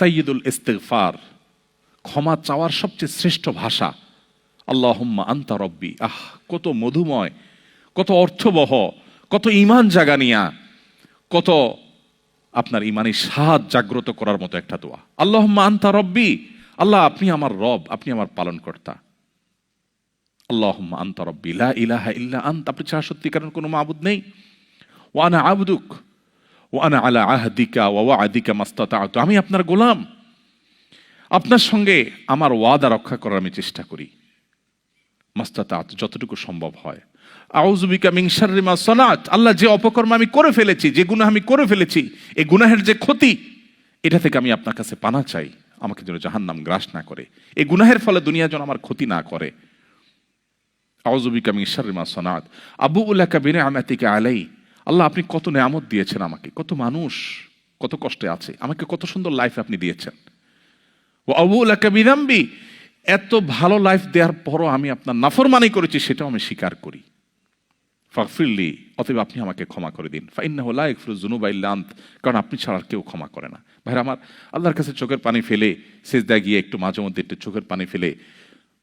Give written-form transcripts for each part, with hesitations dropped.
সাইয়্যিদুল ইস্তিগফার, ক্ষমা চাওয়ার সবচেয়ে শ্রেষ্ঠ ভাষা আল্লাহুম্মা আনতা রব্বি। কত মধুময়, কত অর্থবহ, কত ঈমান জাগানিয়া, কত আপনার ঈমানি স্বাদ জাগ্রত করার মতো একটা দোয়া। আল্লাহুম্মা আনতা রব্বি, আল্লাহ আপনি আমার রব, আপনি আমার পালনকর্তা। আল্লাহুম্মা আনতা রব্বি লা ইলাহা ইল্লা আনতা, আপনি ছাড়া সত্যিকারের কোনো মাবুদ নেই। ওয়া আনা আবদুক ওয়া আনা আলা আহদিকা ওয়া ওয়া'দিকা মাস্তাতা'তু, আমি আপনার গোলাম, আপনার সঙ্গে আমার ওয়াদা রক্ষা করার আমি চেষ্টা করি, মাস্তাতা'তু, যতটুকু সম্ভব হয়। আউযু বিকা মিন শাররি মা সানাত, আল্লাহ যে অপকর্ম আমি করে ফেলেছি, যে গুনাহ আমি করে ফেলেছি, এই গুনাহের যে ক্ষতি, এটা থেকে আমি আপনার কাছে পানা চাই, আমাকে যেন জাহান্নাম গ্রাস না করে, এই গুনাহের ফলে দুনিয়া যেন আমার ক্ষতি না করে। আউযু বিকা মিন শাররি মা সানাত আবুউ লাকা বিনি'মাতিকা আলাই, আল্লাহ আপনি কত নেয়ামত দিয়েছেন আমাকে, কত মানুষ কত কষ্টে আছে, আমাকে কত সুন্দর লাইফ আপনি দিয়েছেন। ওয়া আবুউ লাকা বিযামবি, এত ভালো লাইফ দেওয়ার পরও আমি আপনার নাফরমানি করেছি, সেটাও আমি স্বীকার করি। ফাগফিরলি, অতএব আপনি আমাকে ক্ষমা করে দিন। ফাইন্নাহু লা ইয়াগফিরুয যুনুবা ইল্লা আনত, কারণ আপনি ছাড়া আর কেউ ক্ষমা করে না। ভাইরা আমার, আল্লাহর কাছে চোখের পানি ফেলে সিজদায় গিয়ে একটু মাঝে মধ্যে একটু চোখের পানি ফেলে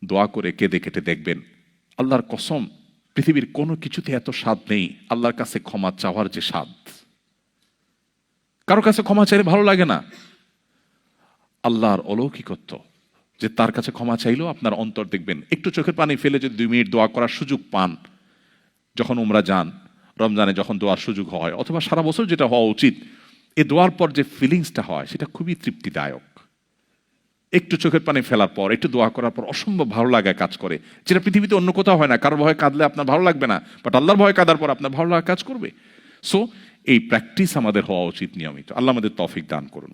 দোয়া করে কেঁদে কেটে দেখবেন, আল্লাহর কসম পৃথিবীর কোনো কিছুতে এত স্বাদ নেই আল্লাহর কাছে ক্ষমা চাওয়ার যে স্বাদ। কারো কাছে ক্ষমা চাইলে ভালো লাগে না। আল্লাহর অলৌকিকত্ব যে তার কাছে ক্ষমা চাইলেও আপনার অন্তর দেখবেন, একটু চোখের পানি ফেলে যদি 2 মিনিট দোয়া করার সুযোগ পান, যখন উমরা যান, রমজানে যখন দোয়ার সুযোগ হয়, অথবা সারা বছর যেটা হওয়া উচিত, এই দোয়ার পর যে ফিলিংসটা হয় সেটা খুবই তৃপ্তিদায়ক। একটু চোখের পানি ফেলার পর, একটু দোয়া করার পর অসম্ভব ভালো লাগা কাজ করে, যেটা পৃথিবীতে অন্য কোথাও হয় না। কারোর ভয়ে কাঁদলে আপনার ভালো লাগবে না, বাট আল্লাহর ভয়ে কাঁদার পর আপনার ভালো লাগা কাজ করবে। সো এই প্র্যাকটিস আমাদের হওয়া উচিত নিয়মিত। আল্লাহ আমাদের তৌফিক দান করুন।